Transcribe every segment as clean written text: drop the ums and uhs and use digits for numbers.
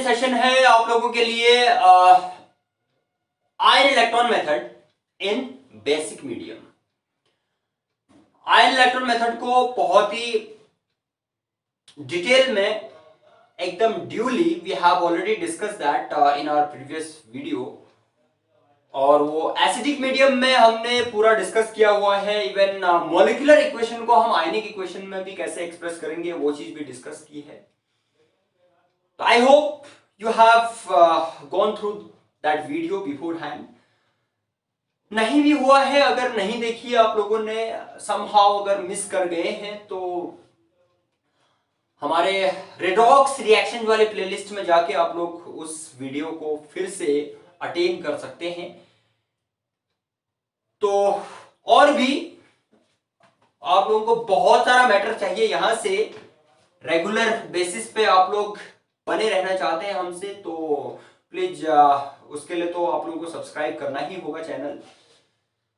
ये सेशन है आप लोगों के लिए ion electron method in basic medium. Ion electron method को बहुत ही डिटेल में एकदम duly we have already discussed that in our previous video, और वो एसिडिक मीडियम में हमने पूरा डिस्कस किया हुआ है। इवन मॉलिक्यूलर इक्वेशन को हम आयनिक इक्वेशन में भी कैसे एक्सप्रेस करेंगे वो चीज भी डिस्कस की है। तो I hope you have gone through that video beforehand। नहीं भी हुआ है, अगर नहीं देखी आप लोगों ने, somehow अगर मिस कर गए हैं तो हमारे रेडॉक्स रिएक्शन वाले प्लेलिस्ट में जाके आप लोग उस वीडियो को फिर से अटेन कर सकते हैं। तो और भी आप लोगों को बहुत सारा मैटर चाहिए यहां से, रेगुलर बेसिस पे आप लोग बने रहना चाहते हैं हमसे, तो प्लीज उसके लिए तो आप लोगों को सब्सक्राइब करना ही होगा। चैनल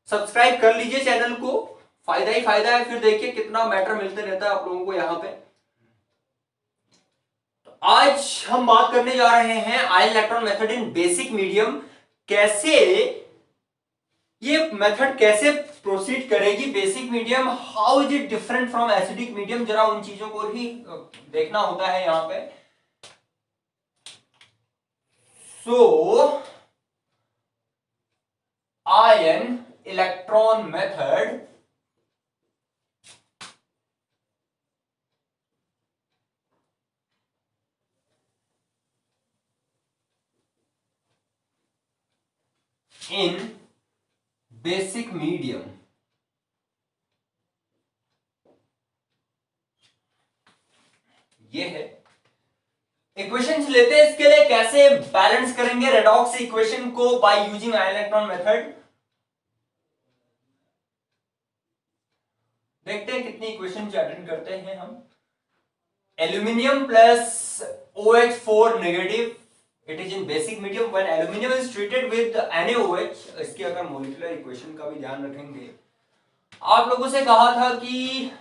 सब्सक्राइब कर लीजिए, चैनल को फायदा ही फायदा है। फिर देखिए कितना मैटर मिलते रहता है आप लोगों को यहाँ पे। तो आज हम बात करने जा रहे हैं ion electron method in basic medium. कैसे ये मेथड कैसे प्रोसीड करेगी basic medium, how is it different from acidic medium, जरा उन चीजों को ही देखना होता है यहाँ पे। So, ion electron method in basic medium। ये है इक्वेशंस लेते हैं इसके लिए, कैसे बैलेंस करेंगे रेडॉक्स इक्वेशन को by using ion electron method. देखते हैं कितनी इक्वेशन अटेंड करते हैं हम। Aluminium plus OH4 negative, it is in basic medium when aluminium is treated with NaOH। इसकी अगर मॉलिक्यूलर इक्वेशन का भी ध्यान रखेंगे, आप लोगों से कहा था कि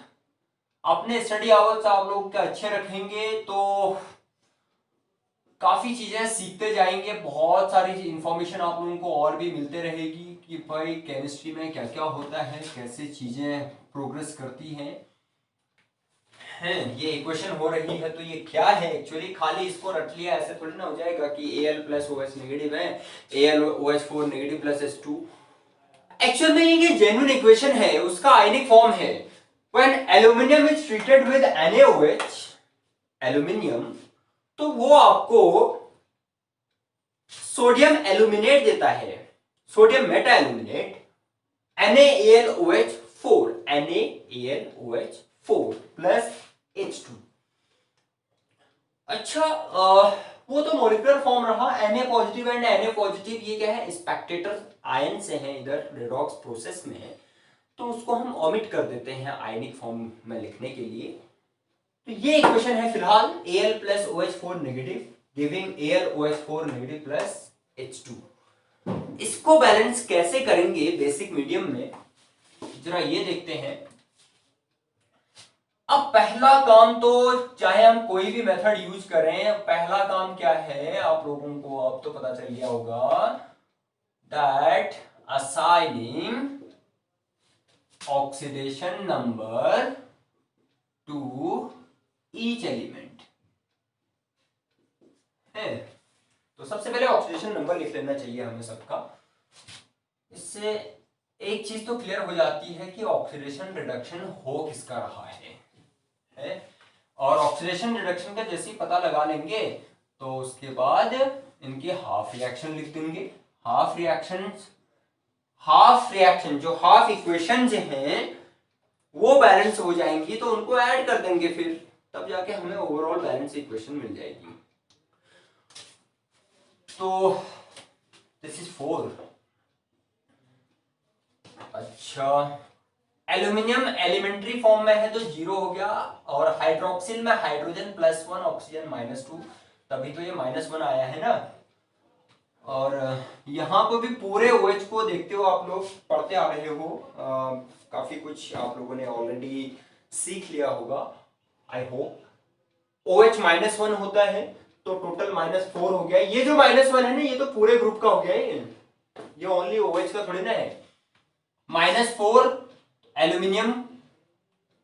अपने स्टडी आवर्स आप लोग के अच्छे रखेंगे तो काफी चीजें सीखते जाएंगे, बहुत सारी इंफॉर्मेशन आप लोगों को और भी मिलते रहेगी कि भाई केमिस्ट्री में क्या क्या होता है, कैसे चीजें प्रोग्रेस करती हैं। ये इक्वेशन हो रही है तो ये क्या है एक्चुअली, खाली इसको रट लिया ऐसे थोड़ी ना हो जाएगा कि Al प्लस OH नेगेटिव है, AlOH4 negative plus H2। Actual में ये जेन्युइन इक्वेशन है, उसका आयनिक फॉर्म है। When aluminium is treated with NaOH, aluminium, तो वो आपको सोडियम एल्यूमिनेट देता है, sodium Meta aluminate, NaAlOH4, NaAlOH4 plus H2। अच्छा, वो तो मॉलिक्यूलर फॉर्म रहा। Na positive and Na positive ये क्या है, स्पेक्टेटर आयन से हैं इधर रेडॉक्स प्रोसेस में है, तो उसको हम ओमिट कर देते हैं आयनिक फॉर्म में लिखने के लिए। तो ये इक्वेशन है फिलहाल Al plus OH4 negative giving AlOH4 negative plus H2। इसको बैलेंस कैसे करेंगे बेसिक मीडियम में, जरा ये देखते हैं। अब पहला काम तो चाहे हम कोई भी मेथड यूज करें, पहला काम क्या है आप लोगों को अब तो पता चल गया होगा, that assigning oxidation number two each element है। तो सबसे पहले ऑक्सीडेशन नंबर लिख लेना चाहिए हमें सबका। इससे एक चीज तो क्लियर हो जाती है कि ऑक्सीडेशन रिडक्शन हो किसका रहा है। और ऑक्सीडेशन रिडक्शन का जैसे ही पता लगा लेंगे तो उसके बाद इनकी हाफ रिएक्शन लिख देंगे। हाफ रिएक्शन जो हाफ इक्वेशंस हैं वो बैलेंस हो जाएंगी, तो उनको ऐड कर देंगे फिर, तब जाके हमें ओवरऑल बैलेंस इक्वेशन मिल जाएगी। तो दिस इज 4। अच्छा, एल्यूमिनियम एलिमेंट्री फॉर्म में है तो 0 हो गया, और हाइड्रोक्सिल में हाइड्रोजन +1 ऑक्सीजन -2, तभी तो ये -1 आया है ना। और यहाँ पर भी पूरे OH को देखते हो, आप लोग पढ़ते आ रहे हो, काफी कुछ आप लोगों ने ऑलरेडी सीख लिया होगा आई होप। OH -1 होता है तो टोटल -4 हो गया। ये जो -1 है ना, ये तो पूरे ग्रुप का हो गया है, ये ओनली OH का थोड़ी ना है। -4 एल्यूमिनियम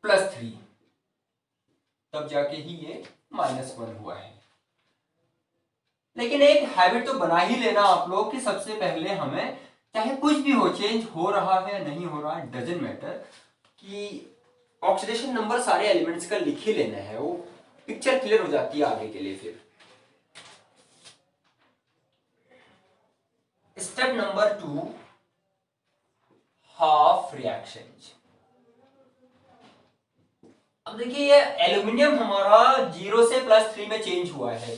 +3, तब जाके ही ये -1 हुआ है। लेकिन एक हैबिट तो बना ही लेना आप लोग कि सबसे पहले हमें, चाहे कुछ भी हो, चेंज हो रहा है नहीं हो रहा है, डजंट मैटर, कि ऑक्सीडेशन नंबर सारे एलिमेंट्स का लिख ही लेना है, वो पिक्चर क्लियर हो जाती है आगे के लिए। फिर स्टेप नंबर 2, हाफ रिएक्शन। अब देखिए ये एल्यूमिनियम हमारा 0 से +3 में चेंज हुआ है।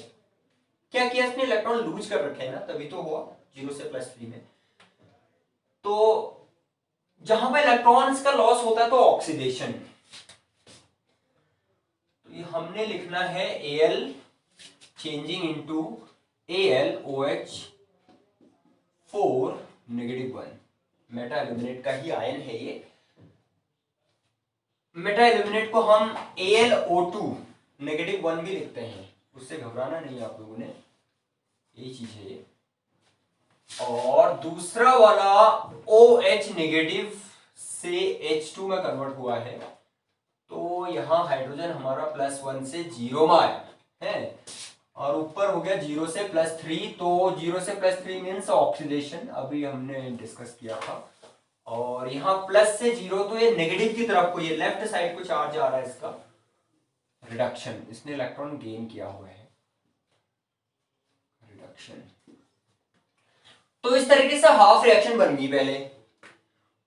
क्या किया इसने, इलेक्ट्रॉन लूज कर रखे हैं ना, तभी तो हुआ 0 से +3 में। तो जहां पर इलेक्ट्रॉन्स का लॉस होता है तो ऑक्सीडेशन, तो ये हमने लिखना है Al changing into AlOH4 -1। Meta aluminate का ही आयन है ये। मेटा एल्यूमिनेट को हम AlO2 -1 भी लिखते हैं, उससे घबराना नहीं आप लोगों ने, यही चीज है ये। और दूसरा वाला OH नेगेटिव से H2 में कन्वर्ट हुआ है, तो यहां हाइड्रोजन हमारा +1 से 0 में आया है, और ऊपर हो गया 0 से +3, तो 0 से +3 मीन्स ऑक्सीडेशन, अभी हमने डिस्कस किया था। और यहाँ प्लस से 0, तो ये नेगेटिव की तरफ को, ये लेफ्ट साइड को चार्ज आ रहा है, इसका रिडक्शन, इसने इलेक्ट्रॉन गेन किया हुआ है, रिडक्शन। तो इस तरीके से हाफ रिएक्शन बन गई पहले।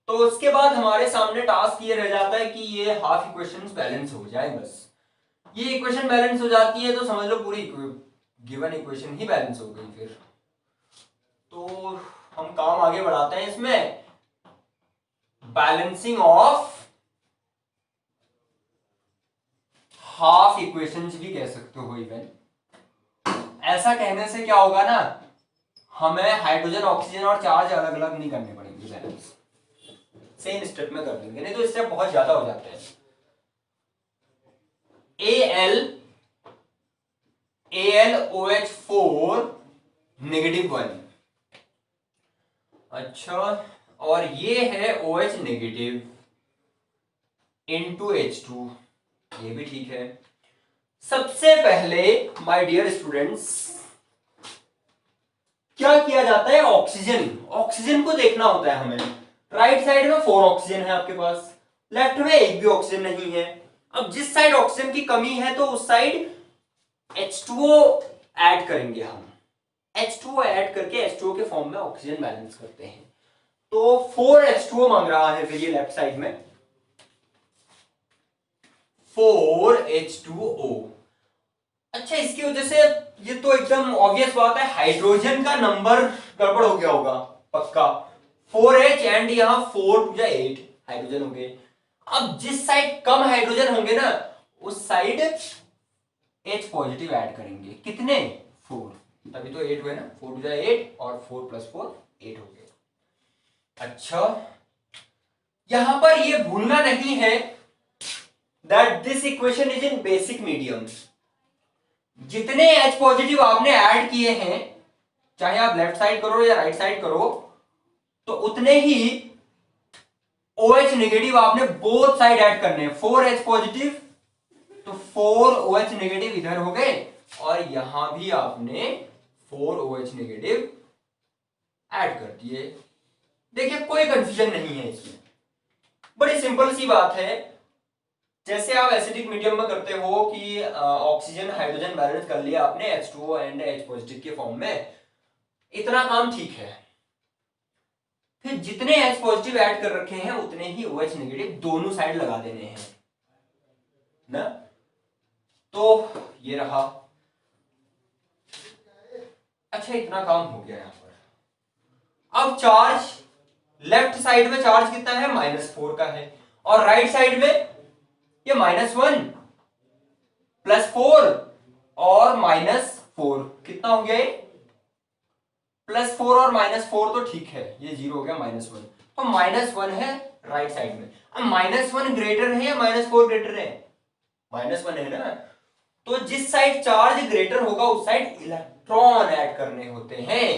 तो उसके बाद हमारे सामने टास्क ये रह जाता है कि ये हाफ इक्वेशंस बैलेंस हो जाए, बस। ये इक्वेशन बैलेंस हो जाती है तो समझ लो पूरी गिवन इक्वेशन ही बैलेंस हो गई। फिर तो हम काम आगे बढ़ाते हैं इसमें, बैलेंसिंग ऑफ हाफ इक्वेशंस भी कह सकते हो इवन। ऐसा कहने से क्या होगा ना, हमें हाइड्रोजन ऑक्सीजन और चार्ज अलग अलग नहीं करने पड़ेंगे, बैलेंस सेम स्टेप में कर देंगे, नहीं तो स्टेप बहुत ज्यादा हो जाते हैं। AlOH4 -1, अच्छा, और ये है OH नेगेटिव इनटू H2, ये भी ठीक है। सबसे पहले माय डियर स्टूडेंट्स, क्या किया जाता है, ऑक्सीजन को देखना होता है हमें। राइट साइड में 4 ऑक्सीजन है आपके पास, लेफ्ट में एक भी ऑक्सीजन नहीं है। अब जिस साइड ऑक्सीजन की कमी है तो उस साइड H2O ऐड करेंगे हम, H2O ऐड करके H2O के फॉर्म में ऑक्सीजन बैलेंस करते हैं। तो 4H2O मांग रहा है फिर ये लेफ्ट साइड में, 4H2O। अच्छा, इसकी वजह से ये तो एकदम ऑब्वियस बात है, हाइड्रोजन का नंबर गड़बड़ हो गया होगा पक्का, 4H एंड यहां 4 टू 8 हाइड्रोजन हो गए। अब जिस साइड कम हाइड्रोजन होंगे ना, उस साइड H पॉजिटिव ऐड करेंगे, कितने, 4, तभी तो 8 हुए ना, 4 टू 8 और 4 + 4 8 हो गए। अच्छा, यहां पर ये भूलना नहीं है that this equation is in basic medium. जितने H पॉजिटिव आपने ऐड किए हैं, चाहे आप लेफ्ट साइड करो या राइट साइड करो, तो उतने ही OH नेगेटिव आपने बोथ साइड ऐड करने हैं। 4H पॉजिटिव तो 4 OH नेगेटिव इधर हो गए, और यहां भी आपने 4 OH नेगेटिव ऐड कर दिए। देखिए कोई कंफ्यूजन नहीं है इसमें, बड़ी सिंपल सी बात है। जैसे आप एसिडिक मीडियम में करते हो कि ऑक्सीजन हाइड्रोजन बैलेंस कर लिया आपने H2O एंड H पॉजिटिव के फॉर्म में, इतना काम ठीक है। फिर जितने H पॉजिटिव ऐड कर रखे हैं उतने ही OH नेगेटिव दोनों साइड लगा देने हैं ना। तो ये रहा, अच्छा इतना काम हो गया यहां पर। अब चार्ज लेफ्ट साइड में चार्ज कितना है, -4 का है, और राइट साइड में ये -1 +4 और -4, कितना हो गया ये, +4 और -4 तो ठीक है, ये 0 हो गया, -1, तो -1 है राइट साइड में। अब -1 ग्रेटर है या -4 ग्रेटर है, -1 है ना, तो जिस साइड चार्ज ग्रेटर होगा उस साइड इलेक्ट्रॉन ऐड करने होते हैं।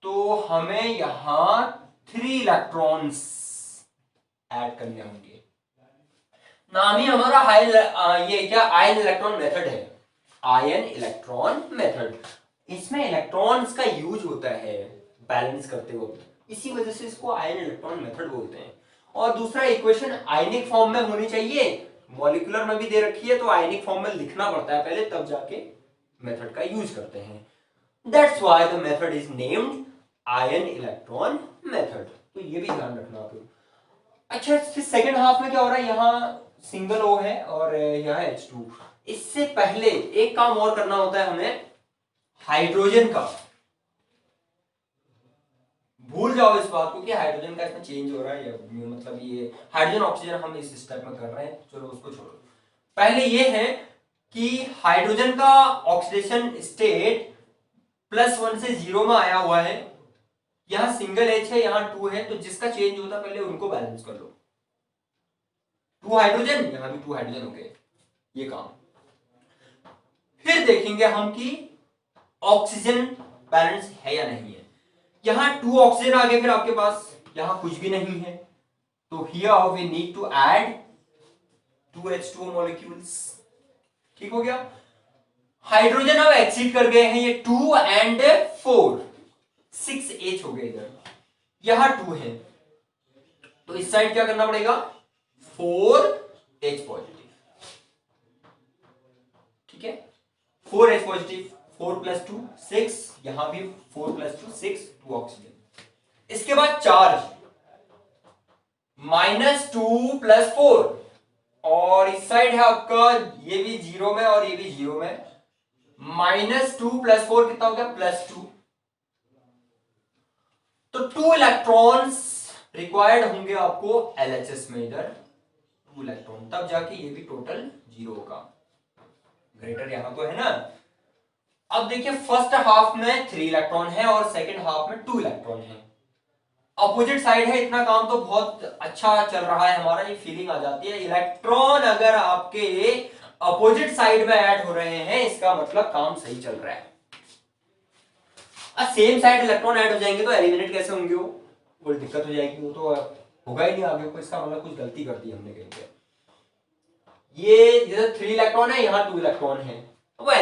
तो हमें यहां 3 इलेक्ट्रॉन्स ऐड करने होंगे। नाम ही हमारा ये क्या आयन इलेक्ट्रॉन मेथड है, आयन इलेक्ट्रॉन मेथड। इसमें इलेक्ट्रॉन्स का यूज होता है बैलेंस करते वक्त, इसी वजह से इसको आयन इलेक्ट्रॉन मेथड बोलते हैं। और दूसरा इक्वेशन आयनिक फॉर्म में होनी चाहिए, मॉलिक्यूलर में भी दे रखी है तो आयनिक फॉर्म में लिखना पड़ता है पहले, तब जाके मेथड का यूज करते हैं। That's why the method is named ion electron method. तो ये भी ध्यान रखना आप लोग। अच्छा, फिर सेकेंड हाफ में क्या हो रहा है, यहाँ सिंगल O है और यहाँ H2। इससे पहले एक काम और करना होता है हमें, हाइड्रोजन का। भूल जाओ इस बात को कि हाइड्रोजन का इसमें चेंज हो रहा है, या मतलब ये हाइड्रोजन ऑक्सीजन हम इस स्टेप में कर रहे हैं, चलो उसको छोड़ो। पहले ये है कि हाइड्रोजन का ऑक्सीडेशन स्टेट +1 से 0 में आया हुआ है। यहां सिंगल H है, यहां 2 है, तो जिसका चेंज होता है पहले उनको बैलेंस कर लो। 2 हाइड्रोजन, यहां भी 2 हाइड्रोजन हो गए, ये काम। फिर देखेंगे हम कि ऑक्सीजन बैलेंस है या नहीं है। यहां 2 ऑक्सीजन आ गए, फिर आपके पास यहां कुछ भी नहीं है, तो here we need to add 2 H2O molecules. ठीक हो गया। हाइड्रोजन अब एक्सीड कर गए हैं, ये 2 एंड 4, 6 H हो गए इधर, यहां 2 है, तो इस साइड क्या करना पड़ेगा, 4 H पॉजिटिव। ठीक है, 4 H पॉजिटिव, 4 + 2 6, यहां भी 4 + 2 6, 2 ऑक्सीजन। इसके बाद चार्ज -2 + 4, और इस साइड है आपका, ये भी 0 में और ये भी 0 में, -2 + 4 कितना हो गया, +2। तो 2 इलेक्ट्रॉन्स रिक्वायर्ड होंगे आपको LHS में, इधर 2 इलेक्ट्रॉन, तब जाके ये भी टोटल 0 होगा। ग्रेटर यहां तो है ना। अब देखिए फर्स्ट हाफ में 3 इलेक्ट्रॉन है और सेकंड हाफ में 2 इलेक्ट्रॉन है। अपोजिट साइड है, इतना काम तो बहुत अच्छा चल रहा है हमारा, ये फीलिंग आ जाती है। इलेक्ट्रॉन अगर आपके अपोजिट साइड में ऐड हो रहे हैं, इसका मतलब काम सही चल रहा है। सेम साइड इलेक्ट्रॉन ऐड हो जाएंगे तो एलिमिनेट कैसे होंगे, वो कोई दिक्कत हो जाएगी, वो तो होगा ही नहीं आगे को, इसका मतलब कुछ गलती कर दी हमने कहीं पे। ये जैसे 3 इलेक्ट्रॉन है, यहाँ 2 इलेक्ट्रॉन है, तो वो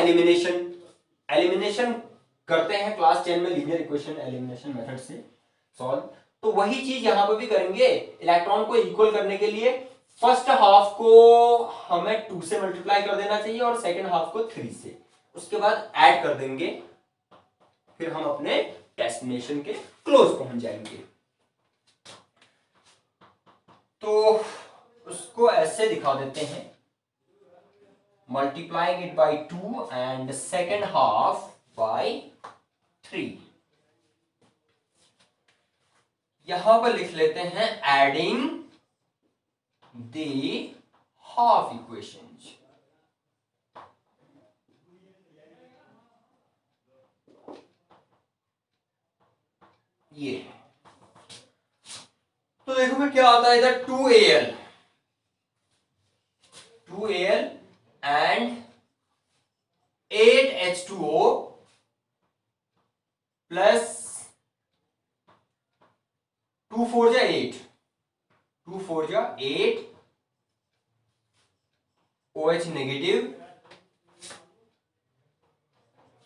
एलिमिनेशन करते हैं क्लास 10 में, लीनियर इक्वेशन एलिमिनेशन मेथड से सॉल्व। तो वही चीज यहां पर भी करेंगे। इलेक्ट्रॉन को इक्वल करने के लिए फर्स्ट हाफ को हमें 2 से मल्टीप्लाई कर देना चाहिए और सेकंड हाफ को 3 से, उसके बाद ऐड कर देंगे, फिर हम अपने डेस्टिनेशन के क्लोज पहुंच जाएंगे। तो उसको ऐसे दिखा देते हैं, multiplying it by 2 and second half by 3। यहां पर लिख लेते हैं एडिंग द हाफ इक्वेशंस। ये तो देखो फिर क्या आता है इधर, 2Al एंड 8H2O प्लस 2 4 जा 8, 2 4 जा 8 OH नेगेटिव,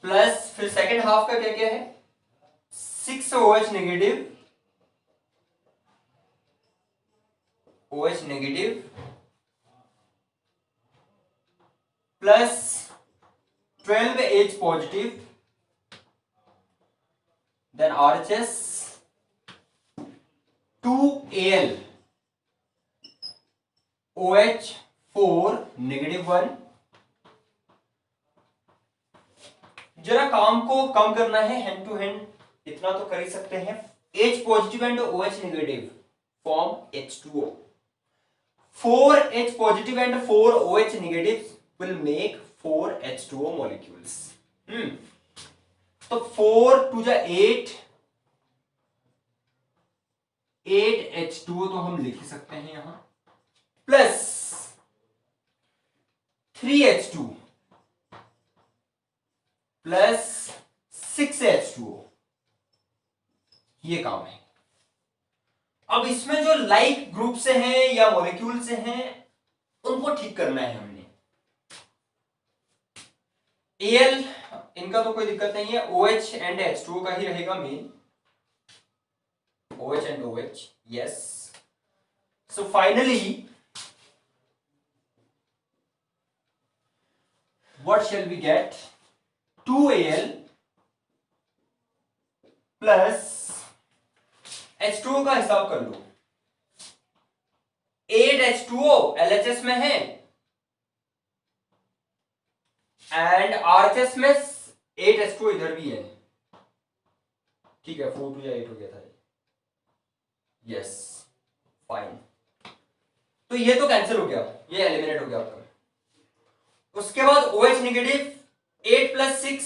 प्लस फिर सेकेंड हाफ का क्या क्या है, 6 OH negative, OH negative plus 12H positive, then RHS 2Al OH 4 -1। जरा काम को कम करना है, हैंड टू हैंड इतना तो कर ही सकते हैं। H positive and OH negative form H2O, 4H positive and 4 OH negative will make 4 H2O molecules। तो 4 2 जा 8, 8 H2O तो हम लिख ही सकते हैं यहां, प्लस 3H2 प्लस 6H2O, ये काम है। अब इसमें जो लाइक ग्रुप से हैं या मॉलिक्यूल से हैं उनको ठीक करना है हमने। Al इनका तो कोई दिक्कत नहीं है, OH एंड H2O का ही रहेगा main, OH and OH, yes. So finally what shall we get? 2Al plus H2O का हिसाब कर लो, 8H2O LHS में है एंड RHS में 8H2O इधर भी है, ठीक है, 4 2 8 हो गया था, यस फाइन। तो ये तो कैंसिल हो गया, ये एलिमिनेट हो गया आपका। उसके बाद OH negative 8 plus 6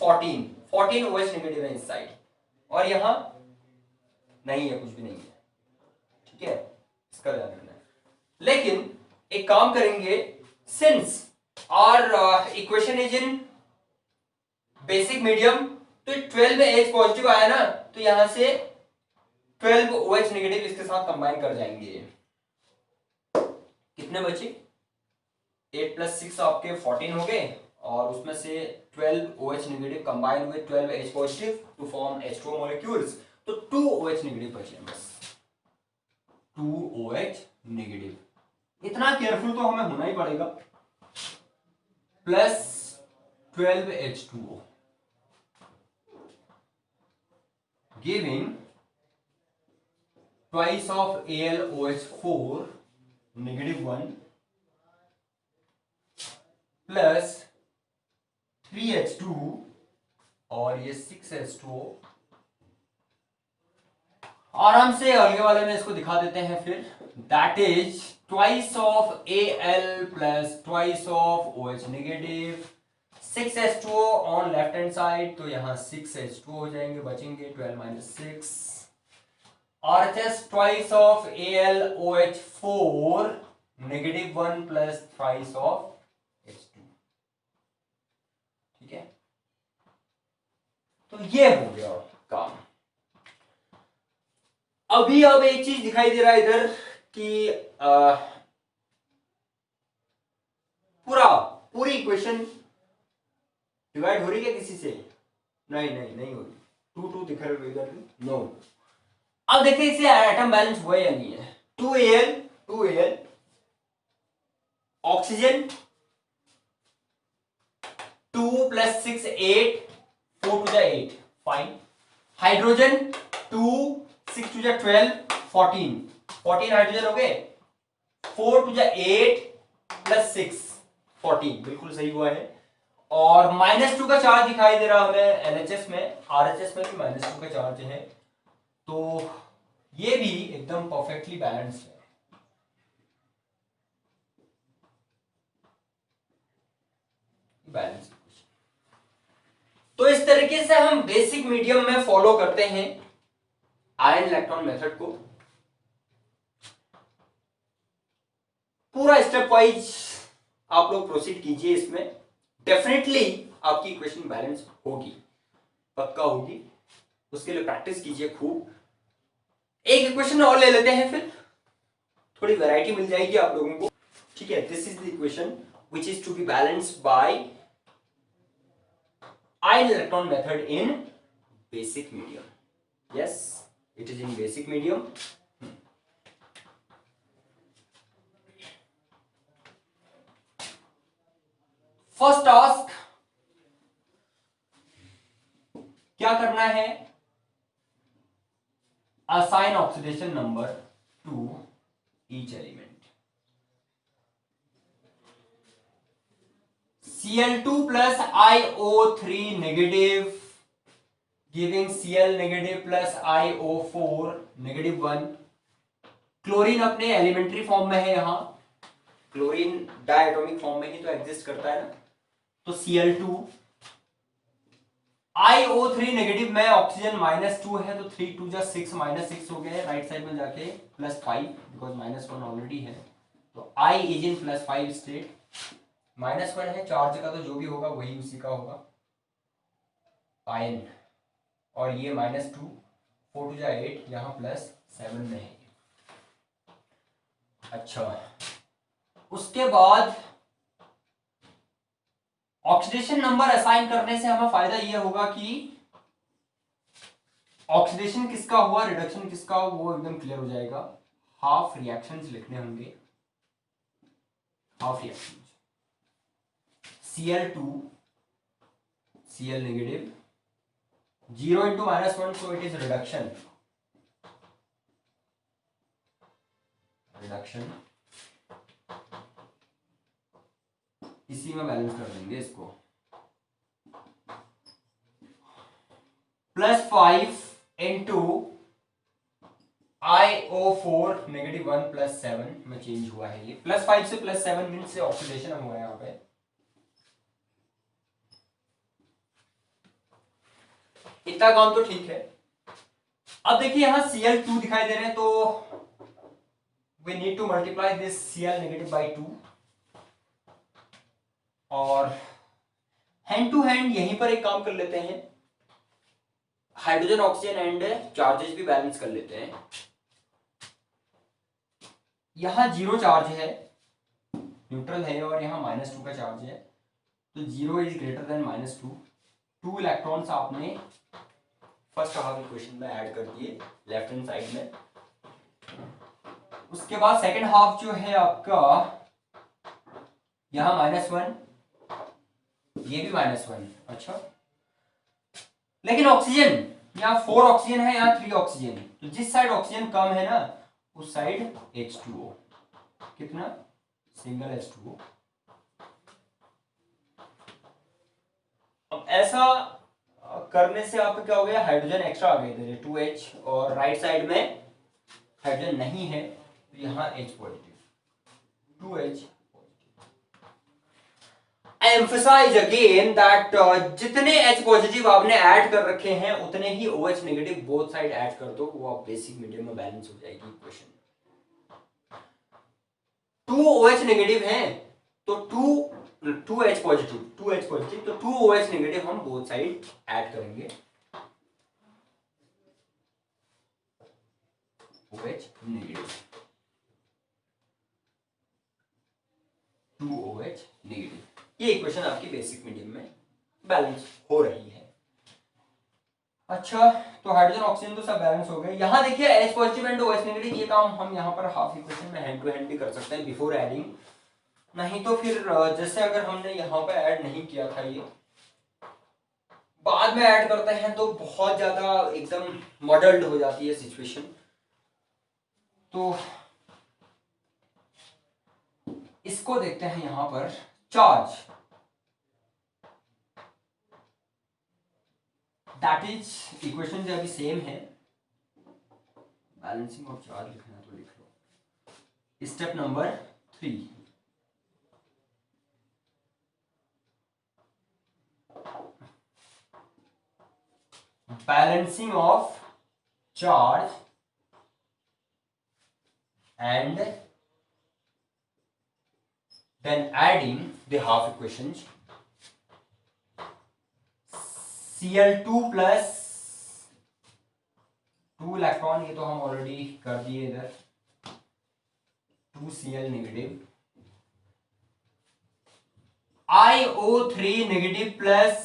14 OH negative है इस साइड, और यहां नहीं है, कुछ भी नहीं है, ठीक है, इसका ध्यान रखना है। लेकिन एक काम करेंगे, सिंस और equation is in basic medium, तो 12 H पॉजिटिव आया ना, तो यहां से 12 OH नेगेटिव इसके साथ कंबाइन कर जाएंगे। कितने बचे? 8 प्लस 6 आपके 14 हो गए, और उसमें से 12 OH नेगेटिव कंबाइन हुए 12 H positive to form H2O molecules, तो 2 OH नेगेटिव बचे हैं बस, 2 OH नेगेटिव। इतना केयरफुल तो हमें होना ही पड़ेगा, plus 12 H2O giving twice of AlOH4 -1 plus 3H2 और ये 6H2O। आराम से आगे वाले में इसको दिखा देते हैं फिर, that is twice of Al plus twice of OH negative, 6H2O on left hand side, तो यहां 6H2O हो जाएंगे, बचेंगे 12 - 6, RHS twice of AlOH4 -1 plus thrice of H2, ठीक है। तो ये हो गया काम। अभी अब एक चीज दिखाई दे रहा है इधर कि पूरी इक्वेशन डिवाइड हो रही है किसी से? नहीं हो रही, 2 2 दिख रहा है इधर, नो। अब देखिए इसे एटम बैलेंस हुआ या नहीं है। 2Al oxygen 2 plus 6 8, 4 2 8, fine. Hydrogen 2 6 2 12, 14 hydrogen हो गए, 4 2 8 प्लस 6 14, बिल्कुल सही हुआ है। और -2 का चार्ज दिखाई दे रहा हमें LHS में, RHS में भी -2 का चार्ज है, तो ये भी एकदम परफेक्टली बैलेंस्ड है। बैलेंस। तो इस तरीके से हम बेसिक मीडियम में फॉलो करते हैं आयन इलेक्ट्रॉन मेथड को। पूरा स्टेप वाइज आप लोग प्रोसीड कीजिए, इसमें डेफिनेटली आपकी इक्वेशन बैलेंस होगी, पक्का होगी। उसके लिए प्रैक्टिस कीजिए खूब। एक इक्वेशन और ले लेते हैं, फिर थोड़ी वैरायटी मिल जाएगी आप लोगों को, ठीक है। This is the equation which is to be balanced by ion electron method in basic medium. Yes, it is in basic medium. First task क्या करना है? Assign oxidation number to each element. Cl2 plus IO3 negative giving Cl negative plus IO4 -1। Chlorine अपने elementary form में है, यहां chlorine diatomic form में ही तो exist करता है ना, तो Cl2 IO3 नेगेटिव में, ऑक्सीजन -2 है, तो 3 2 6 -6 हो गए, राइट साइड में जाके +5 बिकॉज -1 ऑलरेडी है, तो I इज इन +5 स्टेट। -1 है, चार्ज का तो जो भी होगा वही उसी का होगा, आयन। और ये -2, 4 2 8, यहाँ +7 में है। अच्छा, उसके बाद ऑक्सीडेशन नंबर असाइन करने से हमें फायदा ये होगा कि ऑक्सीडेशन किसका हुआ, रिडक्शन किसका हुआ, वो एकदम क्लियर हो जाएगा। हाफ रिएक्शंस लिखने होंगे, half reactions, Cl2 Cl negative, 0 into -1, so it is reduction, reduction. इसी में बैलेंस कर देंगे इसको, +5 इंटू IO4 -1 +7 में चेंज हुआ है ये, +5 से +7 मीन से ऑक्सीडेशन हुआ है यहाँ पे। इतना काम तो ठीक है। अब देखिए यहाँ Cl2 दिखाई दे रहे हैं, तो we need to multiply this Cl negative by 2, और हैंड टू हैंड यहीं पर एक काम कर लेते हैं, हाइड्रोजन ऑक्सीजन एंड चार्जेस भी बैलेंस कर लेते हैं। यहाँ 0 चार्ज है, न्यूट्रल है, और यहाँ -2 का चार्ज है, तो 0 इज ग्रेटर देन -2। 2 इलेक्ट्रॉन्स आपने फर्स्ट हाफ इक्वेशन में ऐड कर दिए लेफ्ट हैंड साइड में। उसके बाद सेकेंड हाफ जो है आपका, यहाँ -1, ये भी -1। अच्छा, लेकिन ऑक्सीजन, यहाँ 4 ऑक्सीजन है, यहाँ 3 ऑक्सीजन, तो जिस साइड ऑक्सीजन कम है ना उस साइड H2O, कितना, सिंगल H2O। अब ऐसा करने से आपका क्या हो गया, हाइड्रोजन एक्स्ट्रा आ गए इधर 2H, और राइट साइड में हाइड्रोजन नहीं है, तो यहाँ H positive, 2H। I emphasize again that जितने H पॉजिटिव आपने ऐड कर रखे हैं उतने ही OH negative both side add कर दो, वो आप बेसिक मीडियम में बैलेंस हो जाएगी इक्वेशन। 2 OH नेगेटिव हैं तो 2H पॉजिटिव, 2H पॉजिटिव, तो 2 OH नेगेटिव हम बोथ साइड ऐड करेंगे, OH नेगेटिव, 2 OH नेगेटिव। ये इक्वेशन आपकी बेसिक मीडियम में बैलेंस हो रही है। अच्छा, तो हाइड्रोजन ऑक्सीजन तो सब बैलेंस हो गए। यहाँ देखिए H positive and OH negative, ये काम हम यहाँ पर हाफ इक्वेशन में हैंड टू हैंड भी कर सकते हैं बिफोर एडिंग, नहीं तो फिर जैसे अगर हमने यहाँ पे ऐड नहीं किया था, ये बाद में ऐड करते हैं तो बहुत ज्यादा एकदम मॉडल्ड हो जाती है सिचुएशन। तो इसको देखते हैं यहाँ पर, चार्ज, दैट इज इक्वेशन जो अभी सेम है, बैलेंसिंग ऑफ चार्ज लिखना तो लिख लो। Step number 3, balancing of charge and then adding the half equations, Cl2 plus 2 electron, ये तो हम ऑलरेडी कर दिए इधर, 2 Cl negative, IO3 negative plus,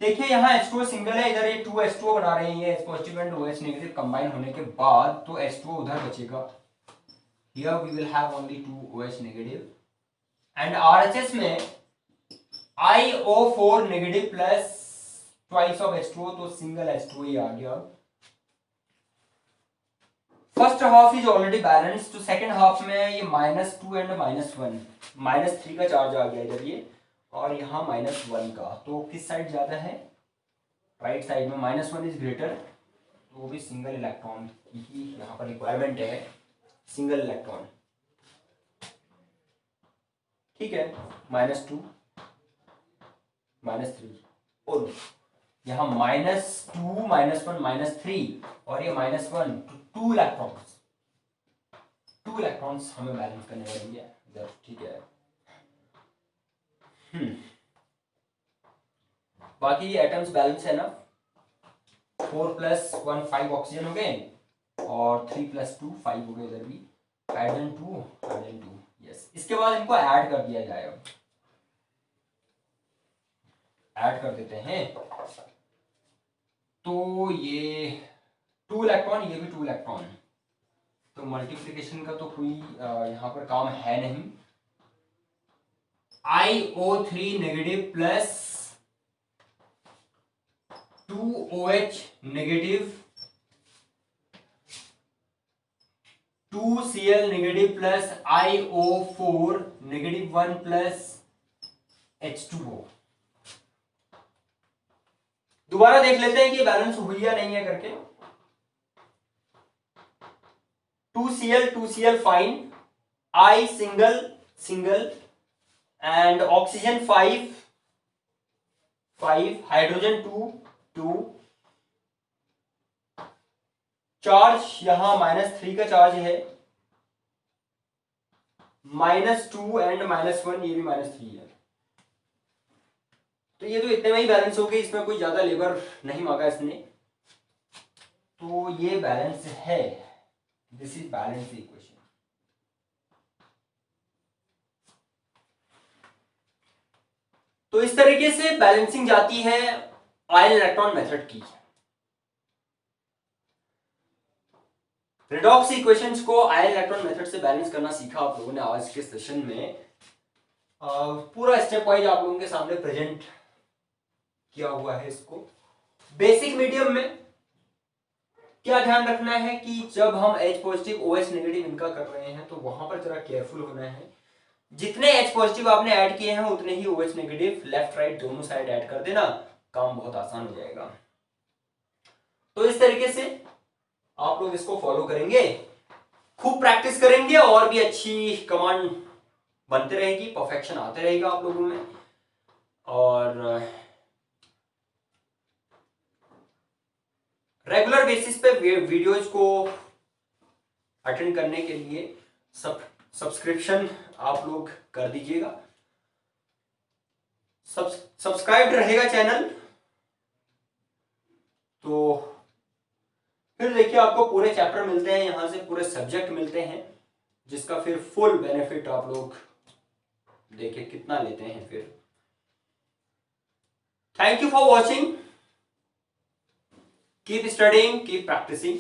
देखिए यहाँ H2O सिंगल है, इधर ये 2 H2O बना रहे हैं, ये H positive and OH negative combine होने के बाद तो H2O उधर बचेगा, here we will have only 2 OH negative, and RHS में IO4 negative plus twice of H2O, तो सिंगल H2O ही आ गया। First half is already balance, तो सेकेंड हाफ में ये -2 एंड -1, -3 का चार्ज आ गया इधर ये, और यहाँ -1 का, तो किस साइड ज्यादा है, राइट साइड में, -1 इज ग्रेटर, तो वो भी सिंगल इलेक्ट्रॉन की ही यहाँ पर रिक्वायरमेंट है, सिंगल इलेक्ट्रॉन, ठीक है। -2 -3, और यहाँ -2 -1 -3, और ये -1, तो 2 इलेक्ट्रॉन्स, 2 इलेक्ट्रॉन्स हमें बैलेंस करने पड़ेंगे इधर, ठीक है। बाकी ये एटम्स बैलेंस है ना, 4 + 1 5 ऑक्सीजन हो गए और 3 + 2 5 हो गए इधर भी, हाइड्रोजन 2 हाइड्रोजन 2। यस, इसके बाद इनको ऐड कर दिया जाएगा, ऐड कर देते हैं। तो ये 2 इलेक्ट्रॉन, ये भी 2 इलेक्ट्रॉन, तो मल्टीप्लिकेशन का तो कोई यहाँ पर काम है नहीं। IO3 negative plus 2OH negative 2Cl negative plus IO4 negative 1 plus H2O। दोबारा देख लेते हैं कि बैलेंस हुई या नहीं है करके। 2Cl fine, I single and oxygen 5 hydrogen 2 charge यहां -3 का चार्ज है, -2 एंड -1, ये भी -3 है। तो ये तो इतने में ही बैलेंस हो गए, इसमें कोई ज्यादा लेबर नहीं मांगा इसने, तो ये बैलेंस है। This is balance equation. तो इस तरीके से बैलेंसिंग जाती है आयन इलेक्ट्रॉन मेथड की। रेडॉक्स इक्वेशंस को आयन इलेक्ट्रॉन मेथड से बैलेंस करना सीखा आप लोगों ने आज के सेशन में। पूरा स्टेप वाइज आप लोगों के सामने प्रेजेंट किया हुआ है इसको। बेसिक मीडियम में क्या ध्यान रखना है कि जब हम H पॉजिटिव OH नेगेटिव इनका कर रहे हैं तो वहां पर जरा केयरफुल होना है। जितने H पॉजिटिव आपने ऐड किए हैं उतने ही OH नेगेटिव लेफ्ट राइट दोनों साइड ऐड कर देना, काम बहुत आसान हो जाएगा। तो इस तरीके से आप लोग इसको फॉलो करेंगे, खूब प्रैक्टिस करेंगे और भी अच्छी कमांड बनते रहेगी, परफेक्शन आते रहेगा आप लोगों में। और रेगुलर बेसिस पे वीडियोज को अटेंड करने के लिए सब्सक्रिप्शन आप लोग कर दीजिएगा, सब्सक्राइब रहेगा चैनल। तो फिर देखिए आपको पूरे चैप्टर मिलते हैं, यहां से पूरे सब्जेक्ट मिलते हैं, जिसका फिर फुल बेनिफिट आप लोग देखिए कितना लेते हैं फिर। Thank you for watching, keep studying, keep practising.